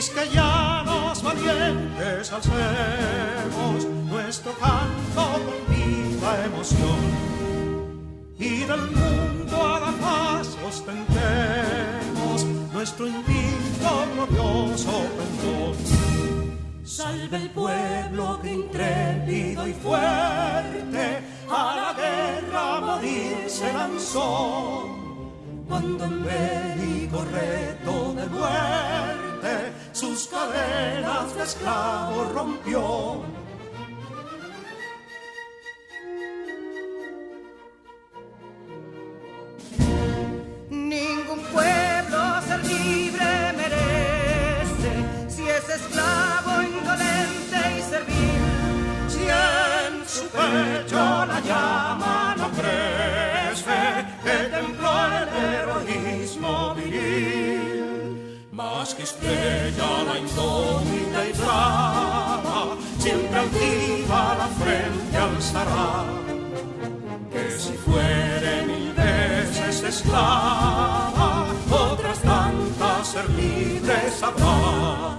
quisqueyanos valientes alcemos nuestro canto con viva emoción, y del mundo a la paz ostentemos nuestro invicto glorioso pendón. Salve el pueblo que intrépido y fuerte a la guerra a morir se lanzó, cuando en bélico reto de muerte sus cadenas de esclavos rompió. Ningún pueblo ser libre merece si es esclavo, indolente y servil. Si en su pecho la llama no crece, que templó el heroísmo viril, más que estrella la indómita y brava, siempre altiva la frente alzará, que si fuere mil veces esclava, otras tantas ser libres habrá.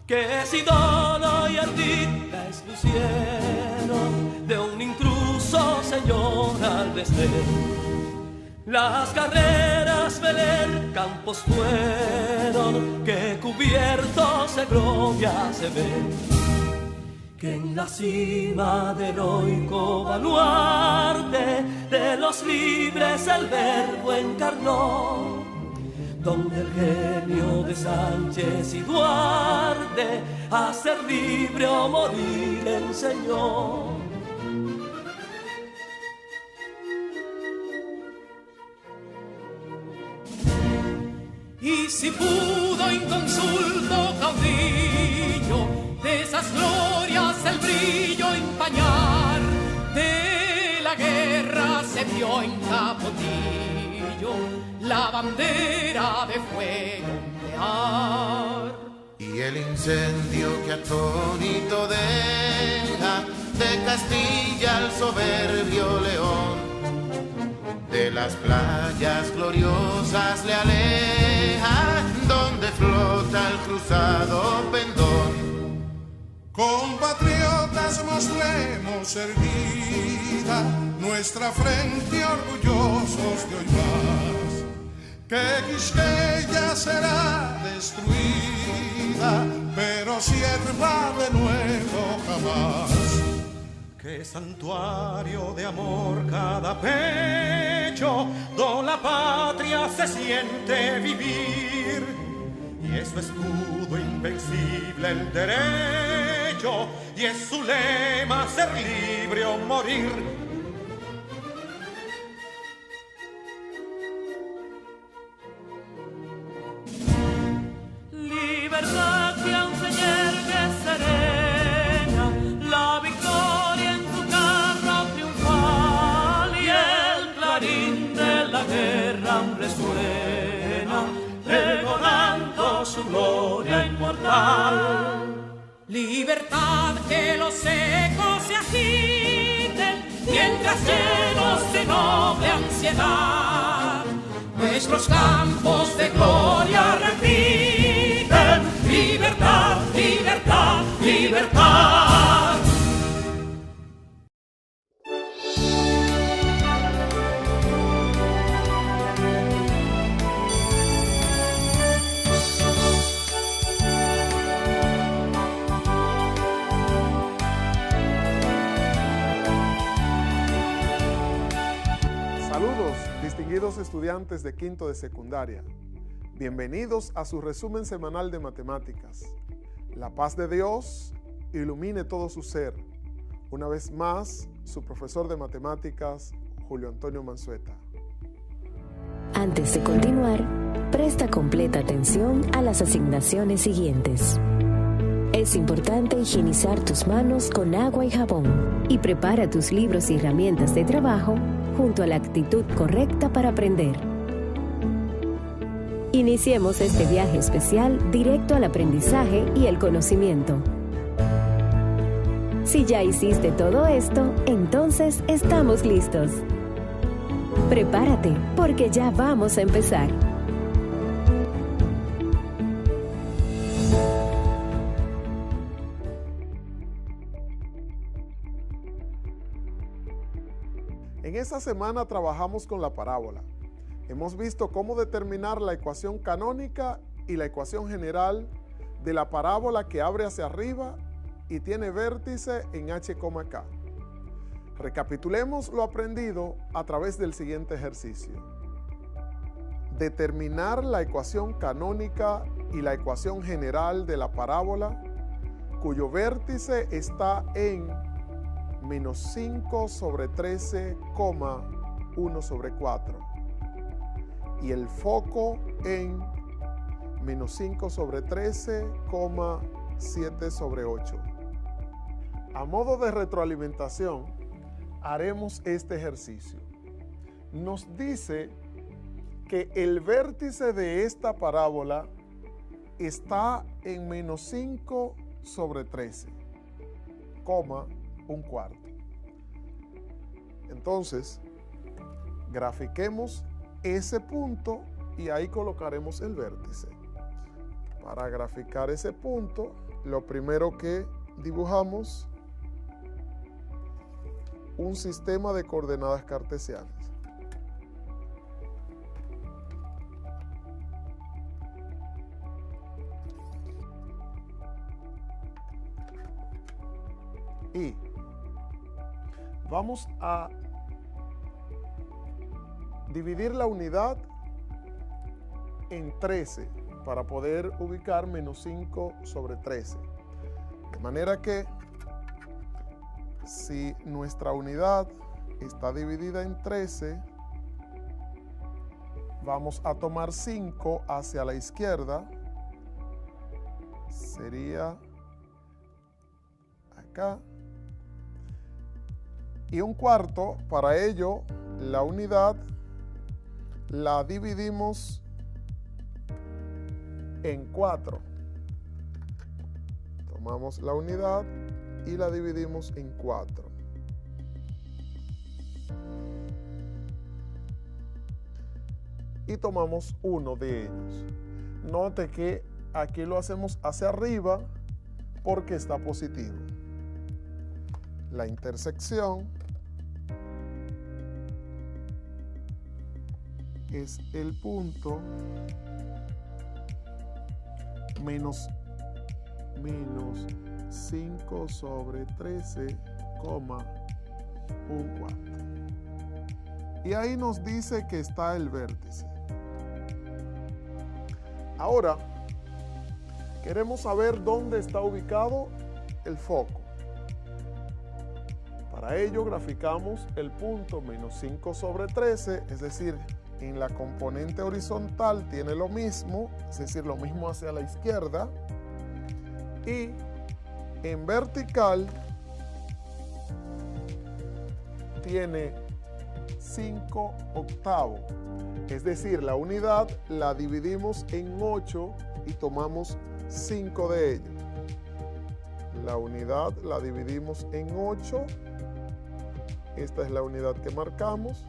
Que si Dono y Ardita expusieron de un intruso señor al desdén, las carreras Belén campos fueron, que cubiertos de gloria se ven, que en la cima del heroico baluarte de los libres el verbo encarnó, donde el genio de Sánchez y Duarte a ser libre o morir enseñó. Y si pudo inconsulto caudillo de esas glorias el brillo empañar, de la guerra se vio en Capotillo la bandera de fuego ondear. Y el incendio que atónito deja de Castilla al soberbio león, de las playas gloriosas le aleja, donde flota el cruzado pendón. Compatriotas, mostremos erguida nuestra frente orgullosos de hoy más, que Quisqueya será destruida, pero sierva de nuevo jamás. Que santuario de amor cada pecho, do la patria se siente vivir, y es su escudo invencible el derecho, y es su lema ser libre o morir. Libertad que aún se yergue serena, la victoria en su carro triunfal, y el clarín de la guerra aún resuena, pregonando su gloria inmortal. Libertad, que los ecos se agiten, mientras llenos de noble ansiedad nuestros campos de gloria repiten. Libertad, libertad, libertad. Saludos, distinguidos estudiantes de quinto de secundaria. Bienvenidos a su resumen semanal de matemáticas. La paz de Dios ilumine todo su ser. Una vez más, su profesor de matemáticas, Julio Antonio Manzueta. Antes de continuar, presta completa atención a las asignaciones siguientes. Es importante higienizar tus manos con agua y jabón y prepara tus libros y herramientas de trabajo junto a la actitud correcta para aprender. Iniciemos este viaje especial directo al aprendizaje y el conocimiento. Si ya hiciste todo esto, entonces estamos listos. Prepárate, porque ya vamos a empezar. En esta semana trabajamos con la parábola. Hemos visto cómo determinar la ecuación canónica y la ecuación general de la parábola que abre hacia arriba y tiene vértice en h, k. Recapitulemos lo aprendido a través del siguiente ejercicio. Determinar la ecuación canónica y la ecuación general de la parábola cuyo vértice está en menos 5 sobre 13, 1 sobre 4 y el foco en menos 5 sobre 13, 7 sobre 8. A modo de retroalimentación, haremos este ejercicio. Nos dice que el vértice de esta parábola está en menos 5 sobre 13, un cuarto. Entonces, grafiquemos ese punto y ahí colocaremos el vértice. Para graficar ese punto, lo primero que dibujamos un sistema de coordenadas cartesianas. Y vamos a dividir la unidad en 13 para poder ubicar menos 5 sobre 13. De manera que si nuestra unidad está dividida en 13, vamos a tomar 5 hacia la izquierda. Sería acá. Y un cuarto, para ello, la unidad la dividimos en 4. Tomamos la unidad y la dividimos en 4. Y tomamos uno de ellos. Note que aquí lo hacemos hacia arriba porque está positivo. La intersección es el punto menos 5 sobre 13, un cuarto. Y ahí nos dice que está el vértice. Ahora, queremos saber dónde está ubicado el foco. Para ello graficamos el punto menos 5 sobre 13, es decir, en la componente horizontal tiene lo mismo, es decir, lo mismo hacia la izquierda, y en vertical tiene 5 octavos, es decir, la unidad la dividimos en 8 y tomamos 5 de ellos. La unidad la dividimos en 8, esta es la unidad que marcamos.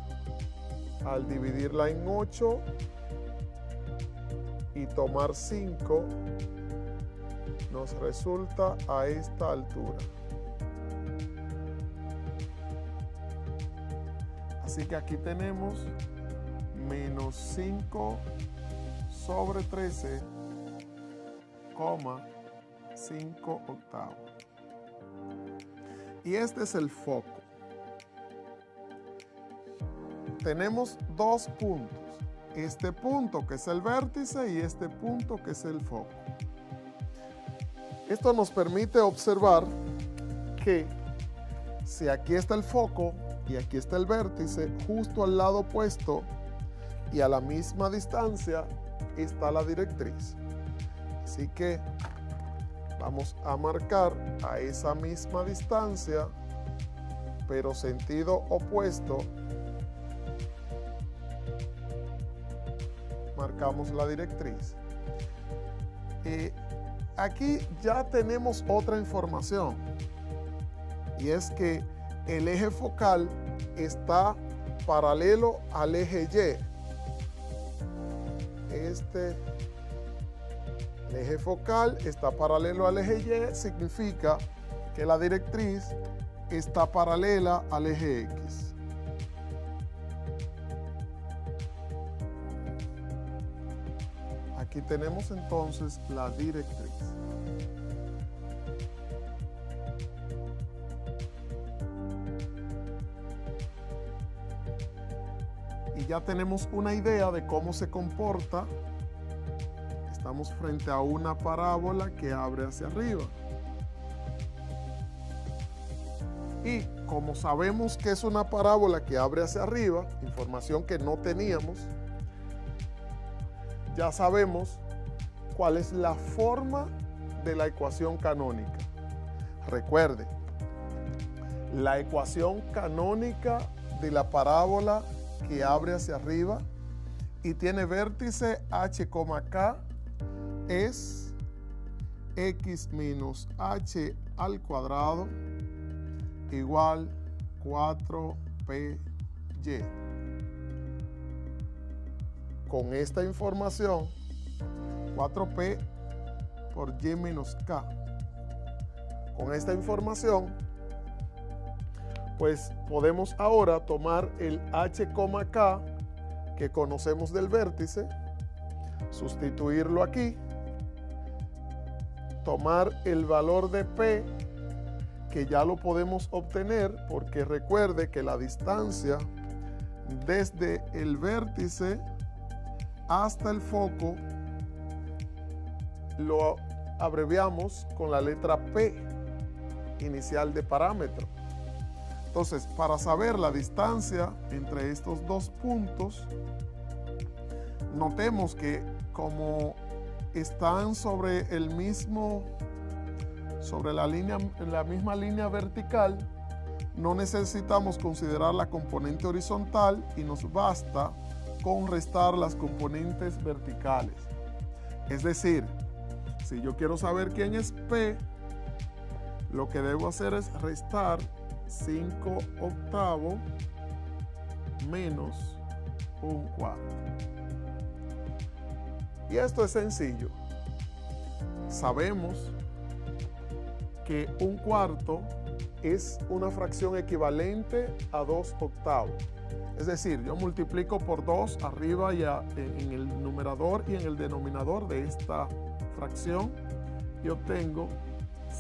Al dividirla en 8 y tomar 5, nos resulta a esta altura. Así que aquí tenemos menos 5 sobre 13, 5 octavos. Y este es el foco. Tenemos dos puntos, este punto que es el vértice y este punto que es el foco. Esto nos permite observar que si aquí está el foco y aquí está el vértice, justo al lado opuesto y a la misma distancia está la directriz. Así que vamos a marcar a esa misma distancia, pero sentido opuesto. Marcamos la directriz. Aquí ya tenemos otra información y es que el eje focal está paralelo al eje Y. El eje focal está paralelo al eje Y, significa que la directriz está paralela al eje X. Aquí tenemos entonces la directriz. Y ya tenemos una idea de cómo se comporta. Estamos frente a una parábola que abre hacia arriba. Y como sabemos que es una parábola que abre hacia arriba, información que no teníamos, ya sabemos cuál es la forma de la ecuación canónica. Recuerde, la ecuación canónica de la parábola que abre hacia arriba y tiene vértice h, k es x menos h al cuadrado igual 4py. Con esta información, 4p por y menos k. Con esta información, pues podemos ahora tomar el h, k que conocemos del vértice, sustituirlo aquí, tomar el valor de p, que ya lo podemos obtener porque recuerde que la distancia desde el vértice hasta el foco lo abreviamos con la letra P inicial de parámetro. Entonces, para saber la distancia entre estos dos puntos, notemos que como están sobre la misma línea vertical, no necesitamos considerar la componente horizontal y nos basta con restar las componentes verticales. Es decir, si yo quiero saber quién es P, lo que debo hacer es restar 5/8 menos 1/4. Y esto es sencillo. Sabemos que 1/4 es una fracción equivalente a 2/8. Es decir, yo multiplico por 2 arriba y en el numerador y en el denominador de esta fracción y obtengo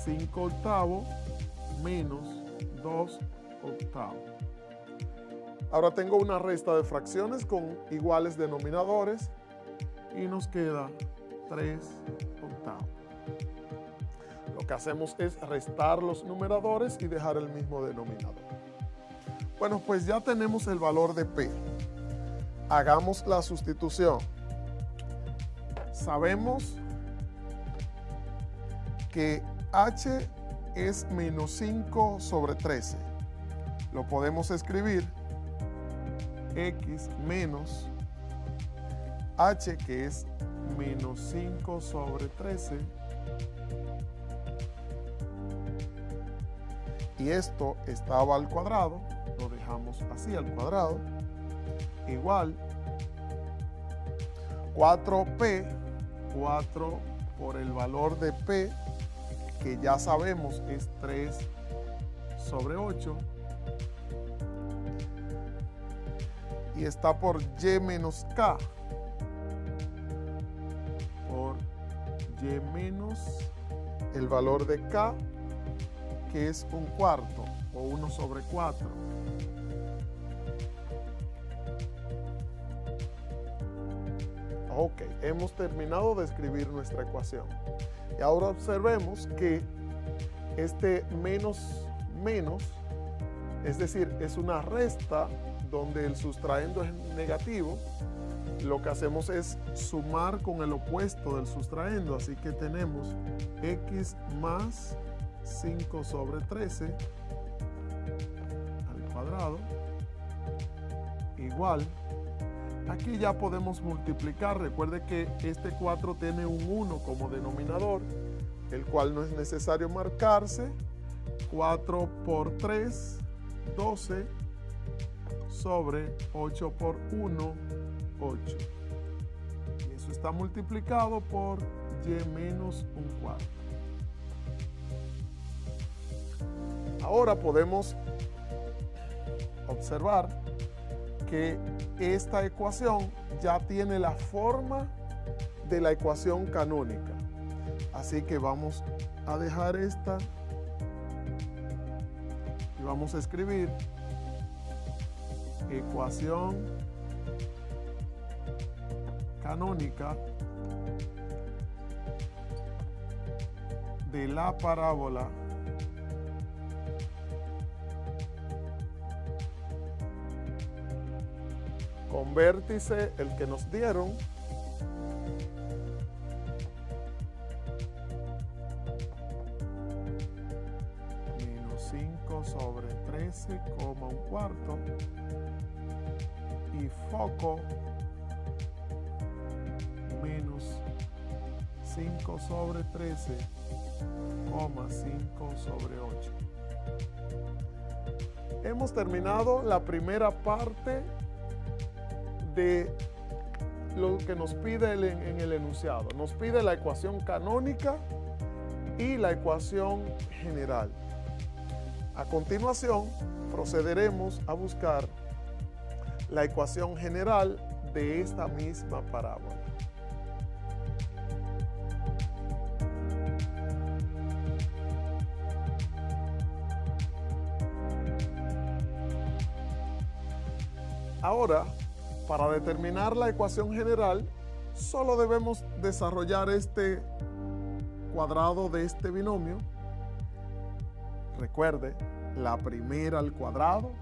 5/8 menos 2/8. Ahora tengo una resta de fracciones con iguales denominadores y nos queda 3/8. Lo que hacemos es restar los numeradores y dejar el mismo denominador. Bueno, pues ya tenemos el valor de P. Hagamos la sustitución. Sabemos que H es menos 5 sobre 13. Lo podemos escribir X menos H, que es menos 5 sobre 13. Y esto estaba al cuadrado, lo dejamos así al cuadrado, igual 4p, 4 por el valor de p, que ya sabemos es 3 sobre 8, y está por y menos k, por y menos el valor de k, que es 1/4 o 1 sobre 4. Ok, hemos terminado de escribir nuestra ecuación. Y ahora observemos que este menos, es decir, es una resta donde el sustraendo es negativo. Lo que hacemos es sumar con el opuesto del sustraendo, así que tenemos x más 5 sobre 13 al cuadrado igual. Aquí ya podemos multiplicar. Recuerde que este 4 tiene un 1 como denominador, el cual no es necesario marcarse. 4 por 3, 12 sobre 8 por 1, 8. Y eso está multiplicado por y menos 1/4. Ahora podemos observar que esta ecuación ya tiene la forma de la ecuación canónica. Así que vamos a dejar esta y vamos a escribir ecuación canónica de la parábola con vértice el que nos dieron, menos 5 sobre 13, un cuarto, y foco menos 5 sobre 13, 5 sobre 8. Hemos terminado la primera parte de lo que nos pide en el enunciado. Nos pide la ecuación canónica y la ecuación general. A continuación, procederemos a buscar la ecuación general de esta misma parábola. Ahora, para determinar la ecuación general, solo debemos desarrollar este cuadrado de este binomio. Recuerde, la primera al cuadrado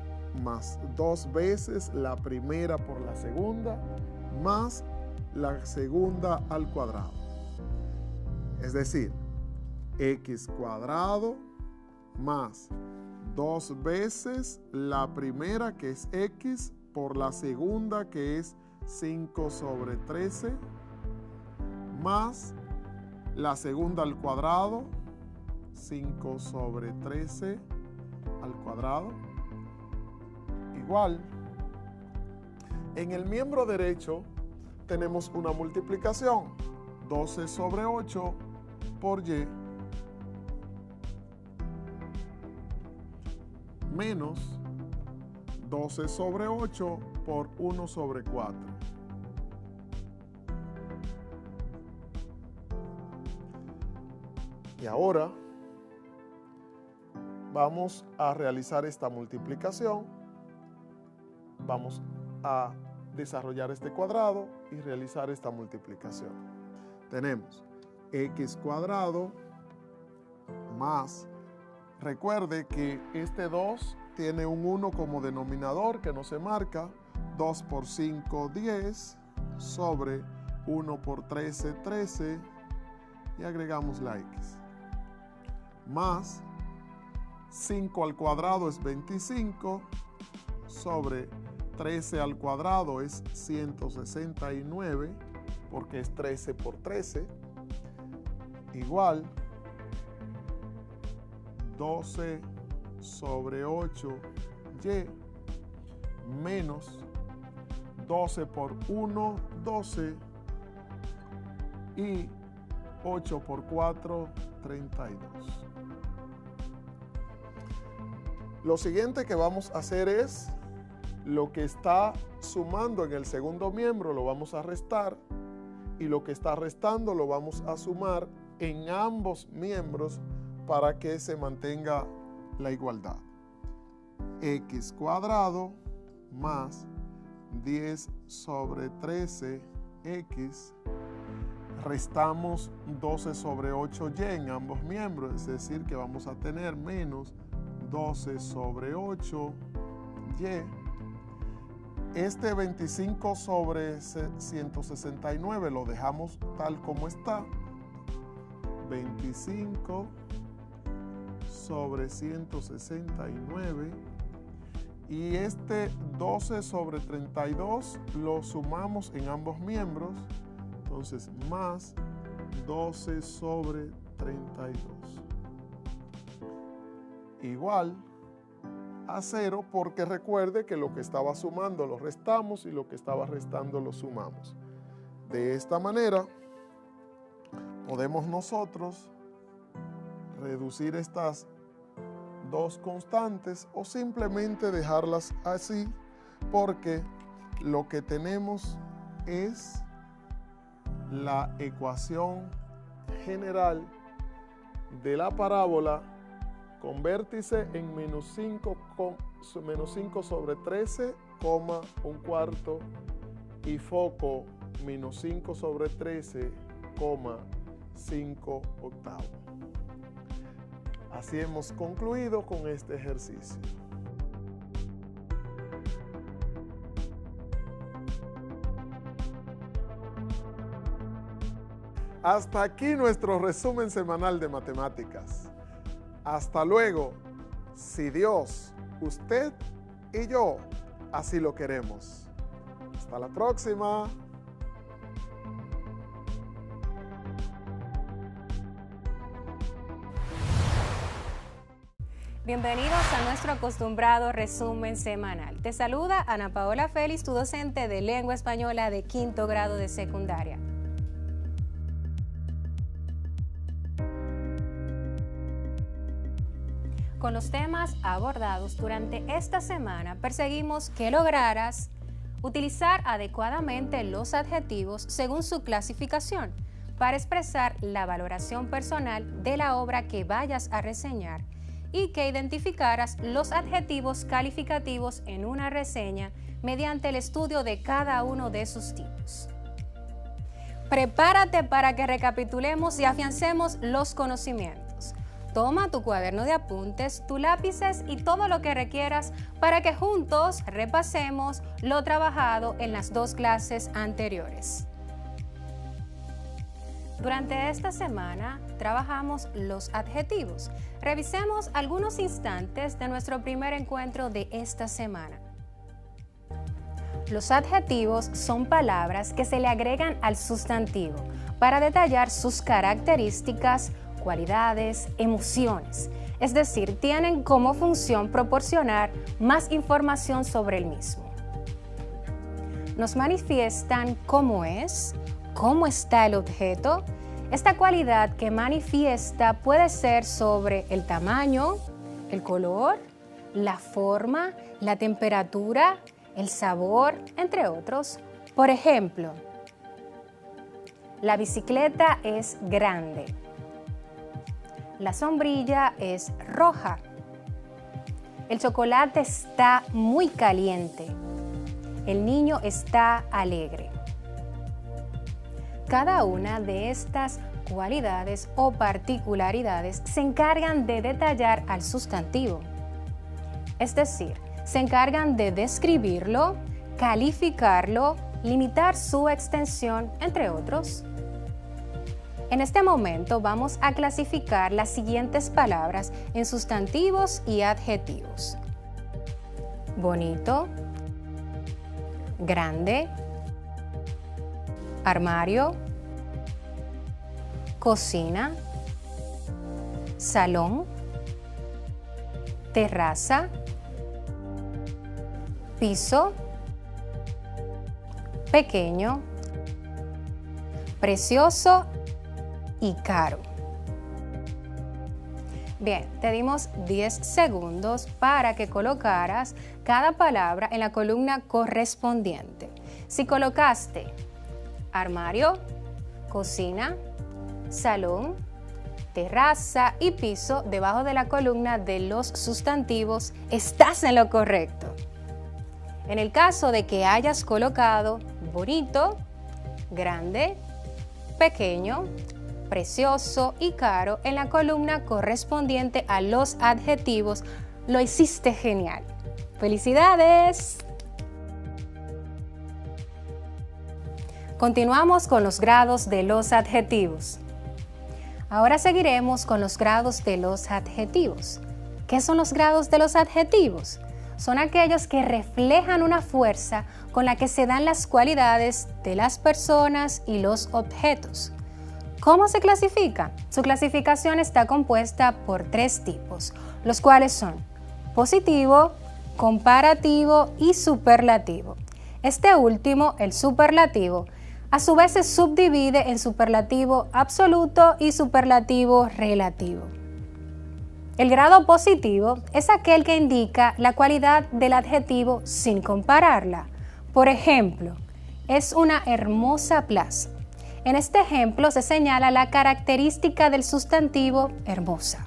más 2 veces la primera por la segunda más la segunda al cuadrado. Es decir, x cuadrado más 2 veces la primera, que es x, por la segunda, que es 5 sobre 13, más la segunda al cuadrado, 5 sobre 13 al cuadrado, igual. En el miembro derecho tenemos una multiplicación, 12 sobre 8 por y, menos 12 sobre 8 por 1 sobre 4. Y ahora vamos a realizar esta multiplicación. Vamos a desarrollar este cuadrado y realizar esta multiplicación. Tenemos x cuadrado más, recuerde que este 2 tiene un 1 como denominador que no se marca, 2 por 5, 10, sobre 1 por 13, 13, y agregamos la x. Más 5 al cuadrado es 25, sobre 13 al cuadrado es 169, porque es 13 por 13, igual 12 sobre 8y, menos 12 por 1, 12, y 8 por 4, 32. Lo siguiente que vamos a hacer es lo que está sumando en el segundo miembro lo vamos a restar, y lo que está restando lo vamos a sumar en ambos miembros para que se mantenga la igualdad. X cuadrado más 10 sobre 13x, restamos 12 sobre 8y en ambos miembros, es decir que vamos a tener menos 12 sobre 8y. Este 25 sobre 169 lo dejamos tal como está, 25 sobre 169, y este 12 sobre 32 lo sumamos en ambos miembros, entonces más 12 sobre 32, igual a 0, porque recuerde que lo que estaba sumando lo restamos y lo que estaba restando lo sumamos. De esta manera podemos nosotros reducir estas dos constantes o simplemente dejarlas así, porque lo que tenemos es la ecuación general de la parábola con vértice en menos 5 sobre 13, un cuarto y foco menos 5 sobre 13, 5 octavos. Así hemos concluido con este ejercicio. Hasta aquí nuestro resumen semanal de matemáticas. Hasta luego, si Dios, usted y yo así lo queremos. Hasta la próxima. Bienvenidos a nuestro acostumbrado resumen semanal. Te saluda Ana Paola Félix, tu docente de lengua española de 5º grado de secundaria. Con los temas abordados durante esta semana, perseguimos que lograras utilizar adecuadamente los adjetivos según su clasificación para expresar la valoración personal de la obra que vayas a reseñar y que identificaras los adjetivos calificativos en una reseña mediante el estudio de cada uno de sus tipos. Prepárate para que recapitulemos y afiancemos los conocimientos. Toma tu cuaderno de apuntes, tus lápices y todo lo que requieras para que juntos repasemos lo trabajado en las 2 clases anteriores. Durante esta semana trabajamos los adjetivos. Revisemos algunos instantes de nuestro primer encuentro de esta semana. Los adjetivos son palabras que se le agregan al sustantivo para detallar sus características, cualidades, emociones. Es decir, tienen como función proporcionar más información sobre el mismo. Nos manifiestan cómo es, cómo está el objeto. Esta cualidad que manifiesta puede ser sobre el tamaño, el color, la forma, la temperatura, el sabor, entre otros. Por ejemplo, la bicicleta es grande. La sombrilla es roja. El chocolate está muy caliente. El niño está alegre. Cada una de estas cualidades o particularidades se encargan de detallar al sustantivo. Es decir, se encargan de describirlo, calificarlo, limitar su extensión, entre otros. En este momento vamos a clasificar las siguientes palabras en sustantivos y adjetivos. Bonito, grande, armario, cocina, salón, terraza, piso, pequeño, precioso y caro. Bien, te dimos 10 segundos para que colocaras cada palabra en la columna correspondiente. Si colocaste armario, cocina, salón, terraza y piso debajo de la columna de los sustantivos, estás en lo correcto. En el caso de que hayas colocado bonito, grande, pequeño, precioso y caro en la columna correspondiente a los adjetivos, lo hiciste genial. ¡Felicidades! Continuamos con los grados de los adjetivos. Ahora seguiremos con los grados de los adjetivos. ¿Qué son los grados de los adjetivos? Son aquellos que reflejan una fuerza con la que se dan las cualidades de las personas y los objetos. ¿Cómo se clasifica? Su clasificación está compuesta por 3 tipos, los cuales son positivo, comparativo y superlativo. Este último, el superlativo, a su vez se subdivide en superlativo absoluto y superlativo relativo. El grado positivo es aquel que indica la cualidad del adjetivo sin compararla. Por ejemplo, es una hermosa plaza. En este ejemplo se señala la característica del sustantivo hermosa.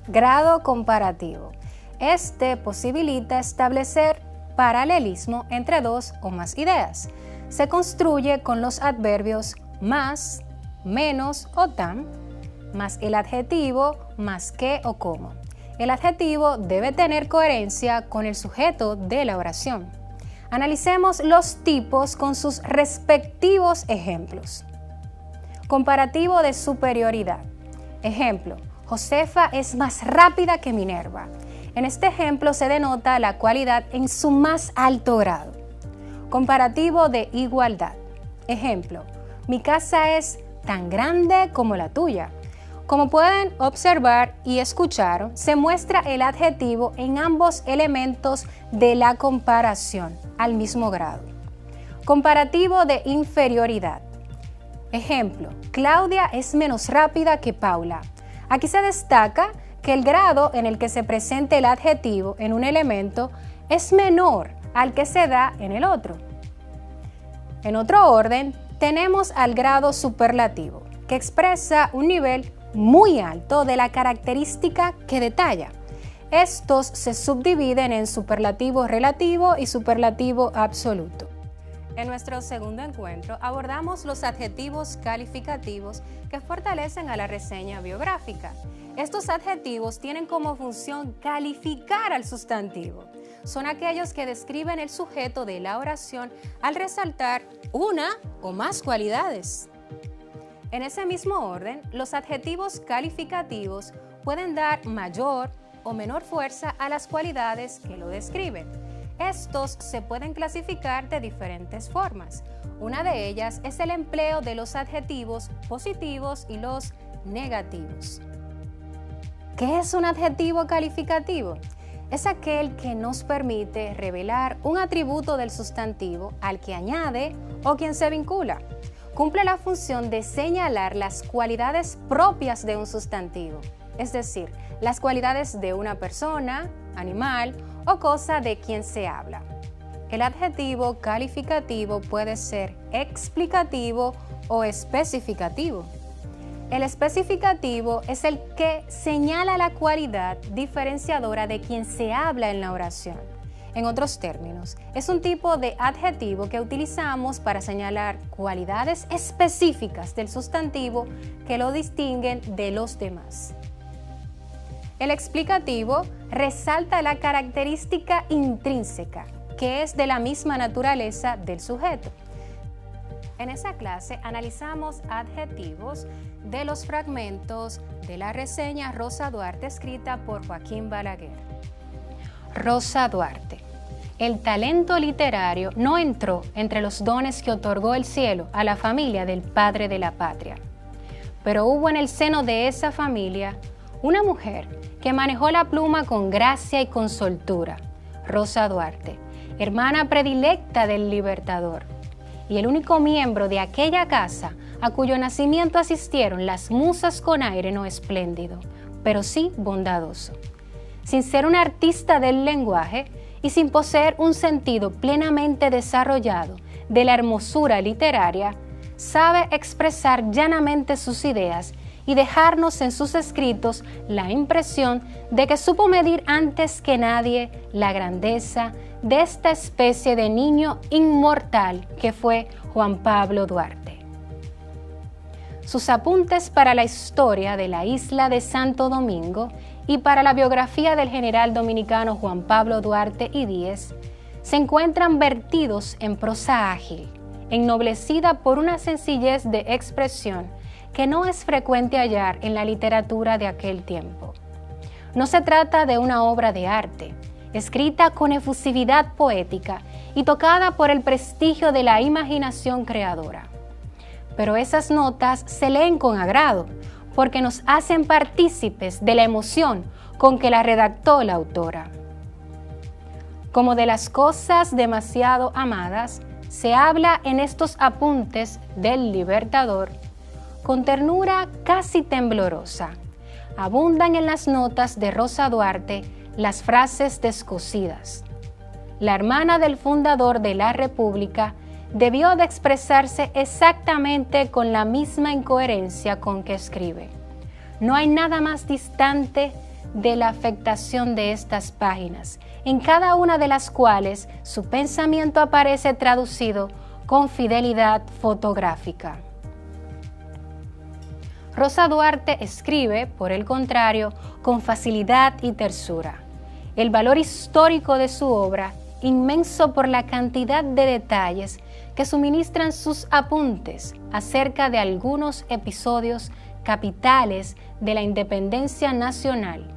Grado comparativo. Este posibilita establecer paralelismo entre dos o más ideas. Se construye con los adverbios más, menos o tan, más el adjetivo, más que o como. El adjetivo debe tener coherencia con el sujeto de la oración. Analicemos los tipos con sus respectivos ejemplos. Comparativo de superioridad. Ejemplo: Josefa es más rápida que Minerva. En este ejemplo se denota la cualidad en su más alto grado. Comparativo de igualdad. Ejemplo: mi casa es tan grande como la tuya. Como pueden observar y escuchar, se muestra el adjetivo en ambos elementos de la comparación, al mismo grado. Comparativo de inferioridad. Ejemplo: Claudia es menos rápida que Paula. Aquí se destaca que el grado en el que se presenta el adjetivo en un elemento es menor al que se da en el otro. En otro orden, tenemos al grado superlativo, que expresa un nivel muy alto de la característica que detalla. Estos se subdividen en superlativo relativo y superlativo absoluto. En nuestro segundo encuentro abordamos los adjetivos calificativos que fortalecen a la reseña biográfica. Estos adjetivos tienen como función calificar al sustantivo. Son aquellos que describen el sujeto de la oración al resaltar una o más cualidades. En ese mismo orden, los adjetivos calificativos pueden dar mayor o menor fuerza a las cualidades que lo describen. Estos se pueden clasificar de diferentes formas. Una de ellas es el empleo de los adjetivos positivos y los negativos. ¿Qué es un adjetivo calificativo? Es aquel que nos permite revelar un atributo del sustantivo al que añade o quien se vincula. Cumple la función de señalar las cualidades propias de un sustantivo, es decir, las cualidades de una persona, animal o cosa de quien se habla. El adjetivo calificativo puede ser explicativo o especificativo. El especificativo es el que señala la cualidad diferenciadora de quien se habla en la oración. En otros términos, es un tipo de adjetivo que utilizamos para señalar cualidades específicas del sustantivo que lo distinguen de los demás. El explicativo resalta la característica intrínseca, que es de la misma naturaleza del sujeto. En esa clase analizamos adjetivos de los fragmentos de la reseña Rosa Duarte escrita por Joaquín Balaguer. Rosa Duarte. El talento literario no entró entre los dones que otorgó el cielo a la familia del padre de la patria. Pero hubo en el seno de esa familia una mujer que manejó la pluma con gracia y con soltura, Rosa Duarte, hermana predilecta del Libertador, y el único miembro de aquella casa a cuyo nacimiento asistieron las musas con aire no espléndido, pero sí bondadoso. Sin ser una artista del lenguaje y sin poseer un sentido plenamente desarrollado de la hermosura literaria, sabe expresar llanamente sus ideas y dejarnos en sus escritos la impresión de que supo medir antes que nadie la grandeza de esta especie de niño inmortal que fue Juan Pablo Duarte. Sus apuntes para la historia de la isla de Santo Domingo y para la biografía del general dominicano Juan Pablo Duarte y Díez se encuentran vertidos en prosa ágil, ennoblecida por una sencillez de expresión que no es frecuente hallar en la literatura de aquel tiempo. No se trata de una obra de arte, escrita con efusividad poética y tocada por el prestigio de la imaginación creadora. Pero esas notas se leen con agrado, porque nos hacen partícipes de la emoción con que la redactó la autora. Como de las cosas demasiado amadas, se habla en estos apuntes del Libertador, con ternura casi temblorosa. Abundan en las notas de Rosa Duarte las frases descosidas. La hermana del fundador de la República debió de expresarse exactamente con la misma incoherencia con que escribe. No hay nada más distante de la afectación de estas páginas, en cada una de las cuales su pensamiento aparece traducido con fidelidad fotográfica. Rosa Duarte escribe, por el contrario, con facilidad y tersura. El valor histórico de su obra, inmenso por la cantidad de detalles que suministran sus apuntes acerca de algunos episodios capitales de la independencia nacional,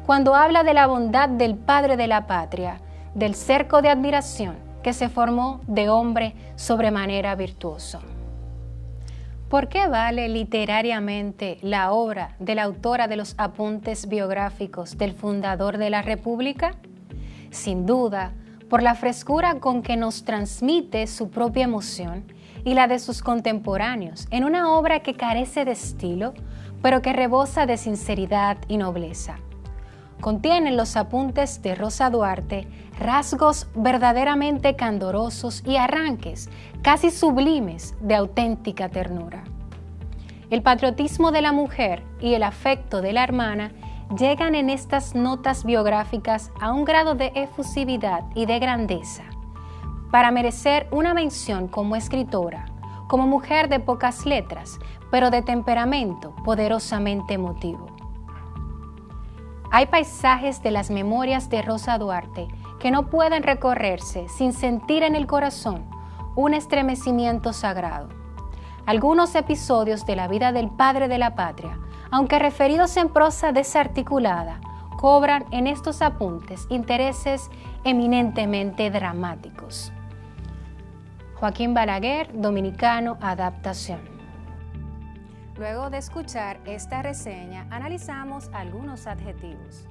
cuando habla de la bondad del padre de la patria, del cerco de admiración que se formó de hombre sobremanera virtuoso. ¿Por qué vale literariamente la obra de la autora de los apuntes biográficos del fundador de la República? Sin duda, por la frescura con que nos transmite su propia emoción y la de sus contemporáneos en una obra que carece de estilo, pero que rebosa de sinceridad y nobleza. Contienen los apuntes de Rosa Duarte rasgos verdaderamente candorosos y arranques casi sublimes de auténtica ternura. El patriotismo de la mujer y el afecto de la hermana llegan en estas notas biográficas a un grado de efusividad y de grandeza para merecer una mención como escritora, como mujer de pocas letras, pero de temperamento poderosamente emotivo. Hay paisajes de las memorias de Rosa Duarte que no pueden recorrerse sin sentir en el corazón un estremecimiento sagrado. Algunos episodios de la vida del padre de la patria, aunque referidos en prosa desarticulada, cobran en estos apuntes intereses eminentemente dramáticos. Joaquín Balaguer, Dominicano, adaptación. Luego de escuchar esta reseña, analizamos algunos adjetivos.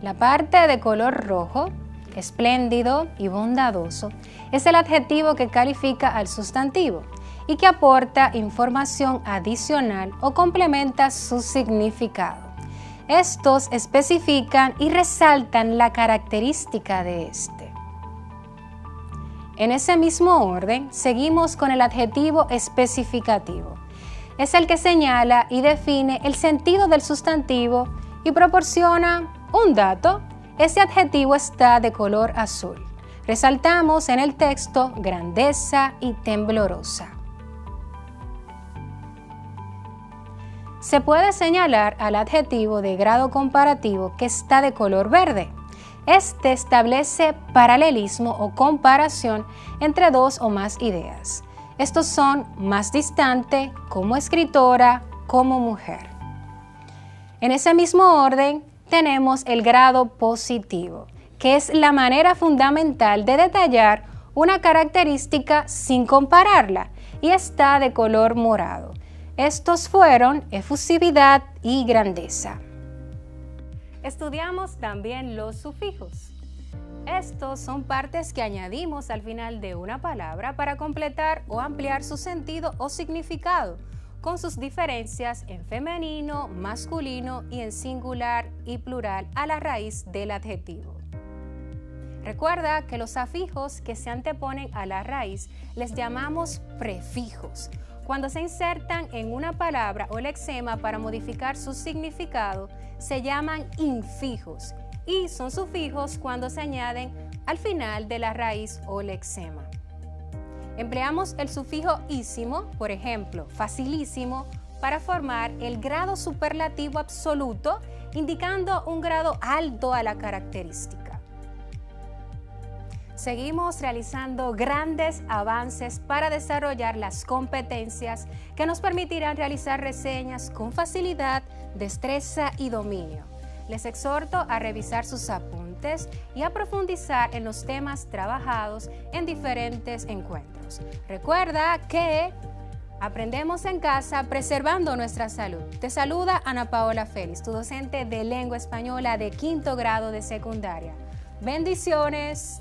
La parte de color rojo, espléndido y bondadoso, es el adjetivo que califica al sustantivo y que aporta información adicional o complementa su significado. Estos especifican y resaltan la característica de este. En ese mismo orden, seguimos con el adjetivo especificativo. Es el que señala y define el sentido del sustantivo y proporciona un dato. Ese adjetivo está de color azul. Resaltamos en el texto grandeza y temblorosa. Se puede señalar al adjetivo de grado comparativo que está de color verde. Este establece paralelismo o comparación entre dos o más ideas. Estos son más distante, como escritora, como mujer. En ese mismo orden tenemos el grado positivo, que es la manera fundamental de detallar una característica sin compararla, y está de color morado. Estos fueron efusividad y grandeza. Estudiamos también los sufijos. Estos son partes que añadimos al final de una palabra para completar o ampliar su sentido o significado, con sus diferencias en femenino, masculino y en singular y plural a la raíz del adjetivo. Recuerda que los afijos que se anteponen a la raíz les llamamos prefijos, cuando se insertan en una palabra o lexema para modificar su significado, se llaman infijos y son sufijos cuando se añaden al final de la raíz o lexema. Empleamos el sufijo ísimo, por ejemplo, facilísimo, para formar el grado superlativo absoluto, indicando un grado alto a la característica. Seguimos realizando grandes avances para desarrollar las competencias que nos permitirán realizar reseñas con facilidad, destreza y dominio. Les exhorto a revisar sus apuntes y a profundizar en los temas trabajados en diferentes encuentros. Recuerda que aprendemos en casa preservando nuestra salud. Te saluda Ana Paola Félix, tu docente de lengua española de 5º grado de secundaria. Bendiciones.